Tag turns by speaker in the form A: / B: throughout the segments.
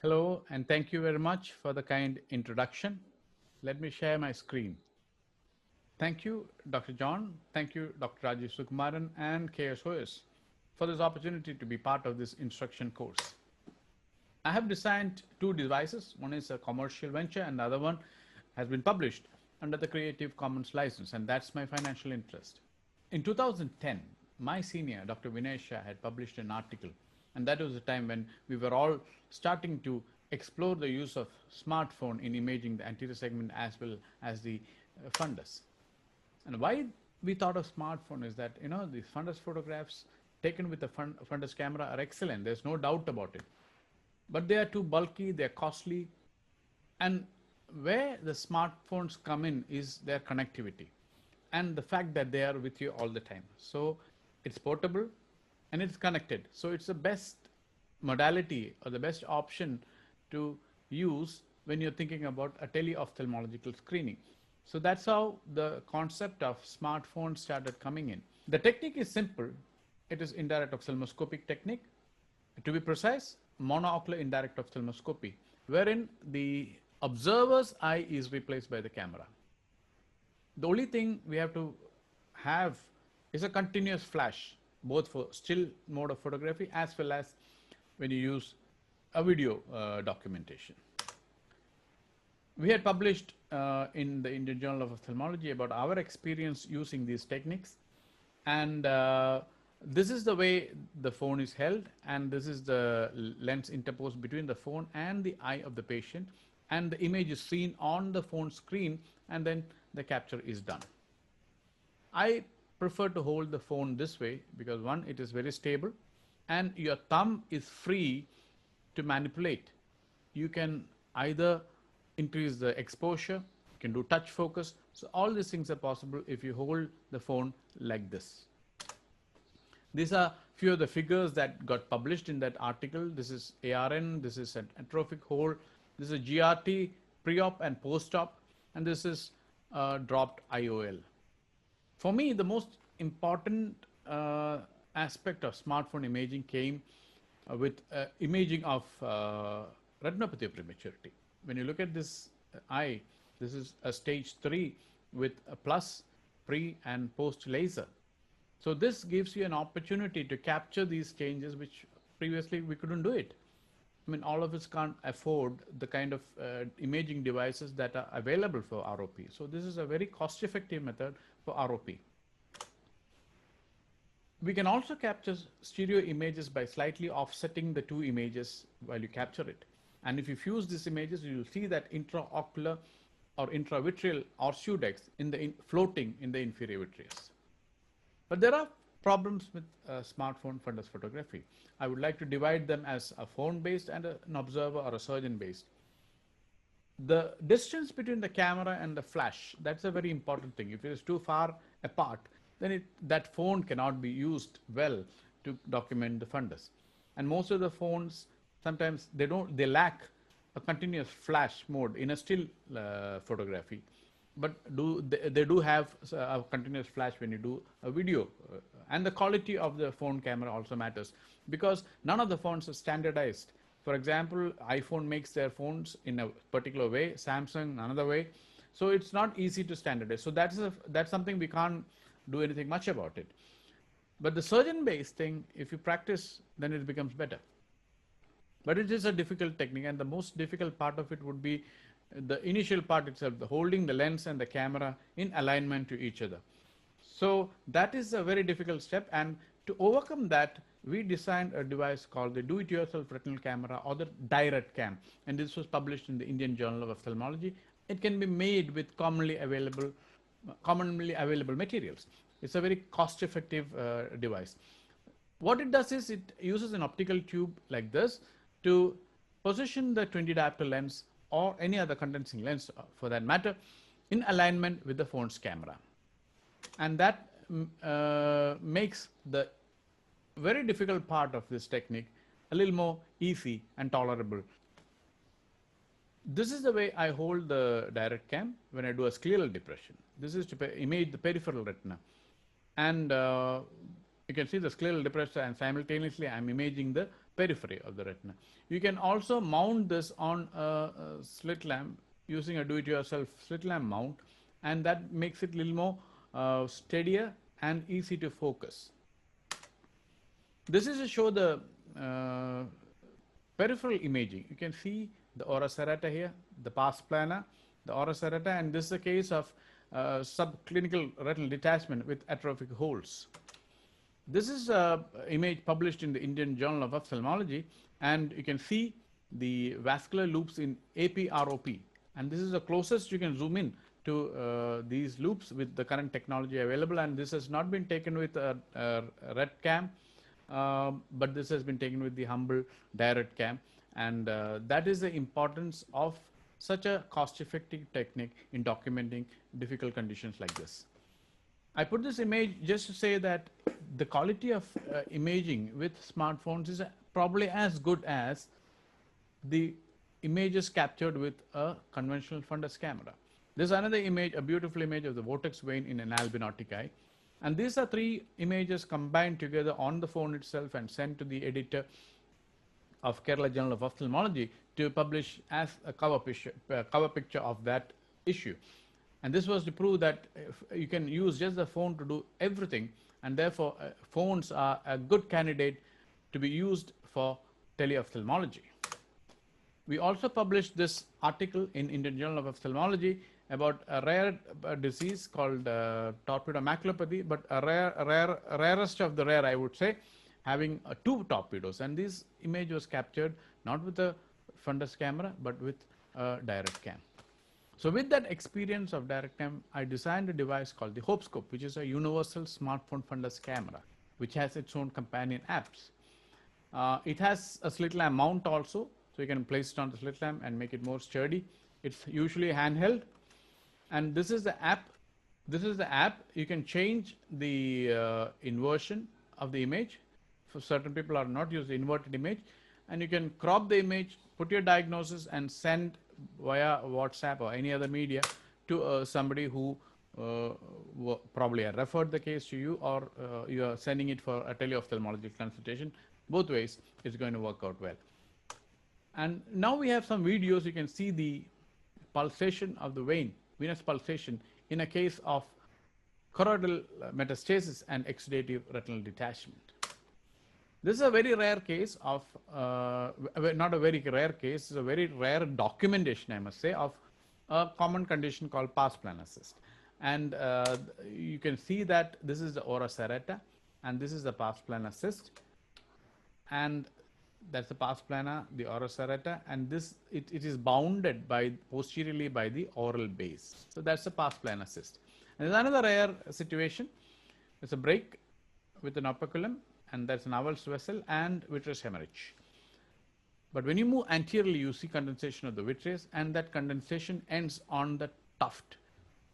A: Hello, and thank you very much for the kind introduction. Let me share my screen. Thank you, Dr. John. Thank you, Dr. Rajesh Sukumaran and KSOS for this opportunity to be part of this instruction course. I have designed two devices. One is a commercial venture and the other one has been published under the Creative Commons license, and that's my financial interest. In 2010, my senior, Dr. Vinay Shah, had published an article, and that was the time when we were all starting to explore the use of smartphone in imaging the anterior segment as well as the fundus. And why we thought of smartphone is that, the fundus photographs taken with the fundus camera are excellent. There's no doubt about it. But they are too bulky, they're costly, and where the smartphones come in is their connectivity and the fact that they are with you all the time. So it's portable and it's connected. So it's the best modality or the best option to use when you're thinking about a teleophthalmological screening. So that's how the concept of smartphone started coming in. The technique is simple. It is indirect ophthalmoscopic technique. To be precise, monoocular indirect ophthalmoscopy, wherein the observer's eye is replaced by the camera. The only thing we have to have is a continuous flash, both for still mode of photography as well as when you use a video documentation. We had published in the Indian Journal of Ophthalmology about our experience using these techniques, and this is the way the phone is held, and this is the lens interposed between the phone and the eye of the patient, and the image is seen on the phone screen, and then the capture is done. I prefer to hold the phone this way because one, it is very stable, and your thumb is free to manipulate. You can either increase the exposure, you can do touch focus. So all these things are possible if you hold the phone like this. These are few of the figures that got published in that article. This is ARN, this is an atrophic hold, this is a GRT, pre-op and post-op, and this is dropped IOL. For me, the most important aspect of smartphone imaging came with imaging of retinopathy of prematurity. When you look at this eye, this is a stage 3 with a plus, pre and post laser. So this gives you an opportunity to capture these changes which previously we couldn't do it. I mean, all of us can't afford the kind of imaging devices that are available for ROP. So this is a very cost-effective method for ROP. We can also capture stereo images by slightly offsetting the two images while you capture it. And if you fuse these images, you will see that intraocular or intravitreal orsudex floating in the inferior vitreous. But there are problems with smartphone fundus photography. I would like to divide them as a phone-based and an observer or a surgeon-based. The distance between the camera and the flash, that's a very important thing. If it is too far apart, then that phone cannot be used well to document the fundus. And most of the phones, sometimes they lack a continuous flash mode in a still photography. But they do have a continuous flash when you do a video. And the quality of the phone camera also matters because none of the phones are standardized. For example, iPhone makes their phones in a particular way, Samsung another way. So it's not easy to standardize. So that's something we can't do anything much about it. But the surgeon-based thing, if you practice, then it becomes better. But it is a difficult technique, and the most difficult part of it would be the initial part itself, the holding the lens and the camera in alignment to each other. So that is a very difficult step, and to overcome that, we designed a device called the do-it-yourself retinal camera, or the DIYretCAM, and this was published in the Indian Journal of Ophthalmology. It can be made with commonly available materials. It's a very cost-effective device. What it does is it uses an optical tube like this to position the 20 diopter lens or any other condensing lens for that matter in alignment with the phone's camera. And that makes the very difficult part of this technique a little more easy and tolerable. This is the way I hold the DIYretCAM when I do a scleral depression. This is to image the peripheral retina. And you can see the scleral depressor, and simultaneously I'm imaging the periphery of the retina. You can also mount this on a slit lamp using a do-it-yourself slit lamp mount, and that makes it a little more steadier and easy to focus. This is to show the peripheral imaging. You can see the ora serrata here, the pars plana, the ora serrata, and this is a case of subclinical retinal detachment with atrophic holes. This is an image published in the Indian Journal of Ophthalmology, and you can see the vascular loops in APROP, and this is the closest you can zoom in to these loops with the current technology available, and this has not been taken with a RetCam, but this has been taken with the humble DIYretCAM, and that is the importance of such a cost-effective technique in documenting difficult conditions like this. I put this image just to say that the quality of imaging with smartphones is probably as good as the images captured with a conventional fundus camera. This is another image, a beautiful image of the vortex vein in an albinotic eye. And these are 3 images combined together on the phone itself and sent to the editor of Kerala Journal of Ophthalmology to publish as a cover picture of that issue. And this was to prove that you can use just the phone to do everything, and therefore phones are a good candidate to be used for teleophthalmology. We also published this article in Indian Journal of Ophthalmology about a rare disease called torpedo maculopathy, but a rarest of the rare, I would say, having 2 torpedoes. And this image was captured not with a fundus camera, but with a DIYretCAM. So with that experience of DIYretCAM, I designed a device called the HopeScope, which is a universal smartphone fundus camera, which has its own companion apps. It has a slit lamp mount also, so you can place it on the slit lamp and make it more sturdy. It's usually handheld, and this is the app. This is the app. You can change the inversion of the image. For certain people are not used the inverted image, and you can crop the image, put your diagnosis, and send via WhatsApp or any other media to somebody who probably referred the case to you, or you are sending it for a teleophthalmology consultation. Both ways, it's going to work out well. And now we have some videos. You can see the pulsation of the vein, venous pulsation, in a case of choroidal metastasis and exudative retinal detachment. This is a very rare case of, not a very rare case, it's a very rare documentation, I must say, of a common condition called pars plana cyst. And you can see that this is the ora serrata, and this is the pars plana cyst. And that's the pars plana, the ora serrata, and this it is bounded by posteriorly by the oral base. So that's the pars plana cyst. And there's another rare situation. It's a break with an operculum, and that's an Avul's vessel and vitreous hemorrhage. But when you move anteriorly, you see condensation of the vitreous, and that condensation ends on the tuft.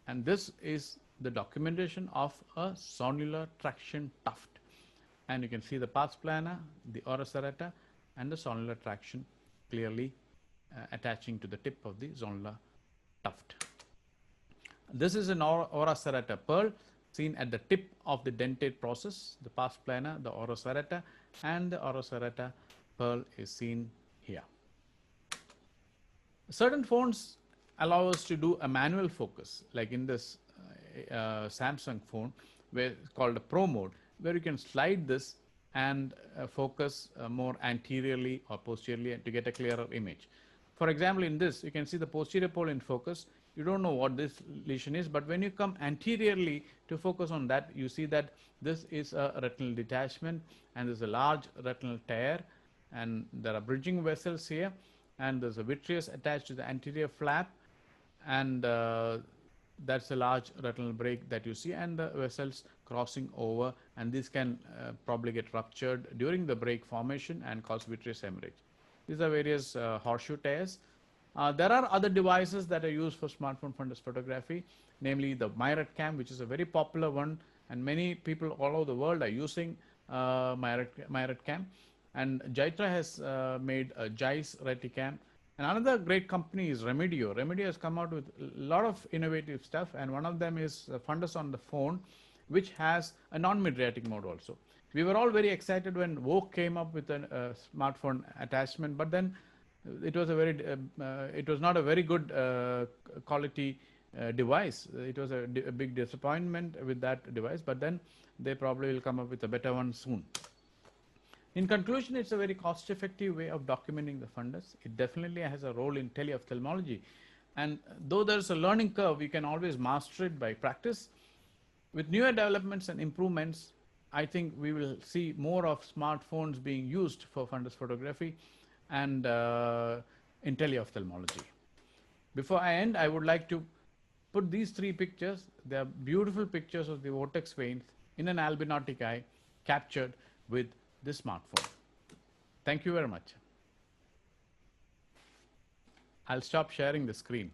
A: And this is the documentation of a zonular traction tuft. And you can see the pars plana, the ora serrata, and the zonular traction clearly attaching to the tip of the zonular tuft. This is an ora serrata pearl seen at the tip of the dentate process, the pars plana, the ora serrata, and the ora serrata pearl is seen here. Certain phones allow us to do a manual focus, like in this Samsung phone, where it's called a Pro mode, where you can slide this and focus more anteriorly or posteriorly to get a clearer image. For example, in this, you can see the posterior pole in focus. You don't know what this lesion is, but when you come anteriorly to focus on that, you see that this is a retinal detachment, and there's a large retinal tear, and there are bridging vessels here, and there's a vitreous attached to the anterior flap, and that's a large retinal break that you see, and the vessels crossing over, and this can probably get ruptured during the break formation and cause vitreous hemorrhage. These are various horseshoe tears. There are other devices that are used for smartphone fundus photography, namely the DIYretCAM, which is a very popular one, and many people all over the world are using DIYretCAM. And Jaitra has made a JIYretCAM. And another great company is Remedio. Remedio has come out with a lot of innovative stuff, and one of them is Fundus on the phone, which has a non-mydriatic mode also. We were all very excited when Vogue came up with a smartphone attachment, but then it was it was not a very good quality device. It was a big disappointment with that device, but then they probably will come up with a better one soon. In conclusion, it's a very cost-effective way of documenting the fundus. It definitely has a role in teleophthalmology. And though there's a learning curve, you can always master it by practice. With newer developments and improvements, I think we will see more of smartphones being used for fundus photography and in teleophthalmology. Before I end, I would like to put these three pictures. They are beautiful pictures of the vortex veins in an albinotic eye captured with this smartphone. Thank you very much. I'll stop sharing the screen.